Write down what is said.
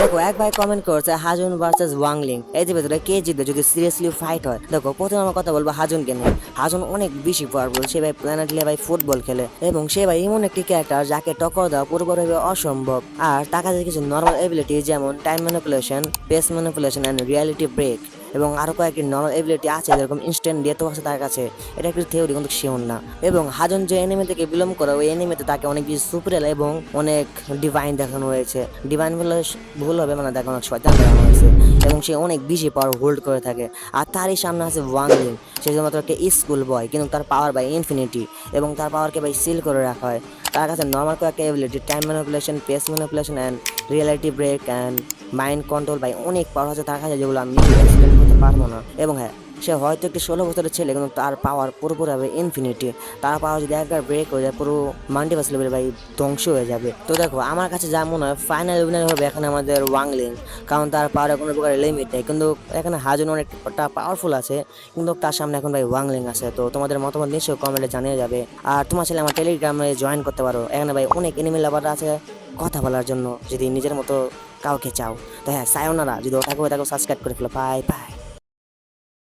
দেখো এক ভাই কমেন্ট করছে হাজুন ভার্সেস ওয়াংলিং, এই যে ভেতরে কে জিতবে যদি সিরিয়াসলি ফাইট হয়। দেখো প্রথমে আমার কথা বলবো হাজুনকে নিয়ে। হাজুন অনেক বেশি পাওয়ারফুল, সে ভাই প্ল্যানেট ভাই ফুটবল খেলে এবং সে ভাই এমন একটি ক্যারেক্টার যাকে টক্কর দেওয়া পুরোপুরিভাবে অসম্ভব। আর তার কাছে কিছু নর্মাল এবিলিটি যেমন time manipulation, pace manipulation and reality break এবং আরো কয়েকটি নর্মাল এবিলিটি আছে, যেরকম ইনস্ট্যান্ট ডেথও আছে তার কাছে। এটা একটি থিওরি কিন্তু শিওর না। এবং হাজন যে এনিমে থেকে বিলং করে ওই এনিমেতে তাকে অনেক বেশি সুপারিয়ার এবং অনেক ডিভাইন দেখানো হয়েছে। ডিভাইন বলে ভুল হবে, মানে দেখানো শয়তান দেখানো হয়েছে এবং সে অনেক বেশি পাওয়ার হোল্ড করে থাকে। আর তারই সামনে আছে ওয়াংলিং, সে শুধুমাত্র একটা স্কুল বয়, কিন্তু তার পাওয়ার বাই ইনফিনিটি এবং তার পাওয়ারকে বাই সিল করে রাখা হয়। তার কাছে নর্মাল কয়েকটা ability time manipulation, pace manipulation and reality break and mind control by অনেক পাওয়ার আছে তার কাছে, যেগুলো আমি এক্সপ্লেন করতে পারবো না। এবং হ্যাঁ, সে হয়তো একটি 16 বছরের ছেলে, কিন্তু তার পাওয়ার পুরোপুরি হবে ইনফিনিটি। তার পাওয়ার যদি একবার ব্রেক হয়ে যায় পুরো মাল্টিভার্স লেভেল ভাই ধ্বংস হয়ে যাবে। তো দেখো আমার কাছে যা মনে হয় ফাইনাল উইনার হবে এখানে আমাদের ওয়াংলিং, কারণ তার পাওয়ারে কোনো প্রকার লিমিট নেই। কিন্তু এখানে হাজুন অনেকটা পাওয়ারফুল আছে, কিন্তু তার সামনে এখন ভাই ওয়াংলিং আছে। তো তোমাদের মতামত নিশ্চয়ই কমেন্টে জানিয়ে যাবে। আর তোমার ছেলে আমার টেলিগ্রামে জয়েন করতে পারো, এখানে ভাই অনেক এনিমি লাভার আছে কথা বলার জন্য, যদি নিজের মতো কাউকে চাও। তো হ্যাঁ, সায়োনারা, যদি ওটাকে সাবস্ক্রাইব করে ফেলো। Bye bye.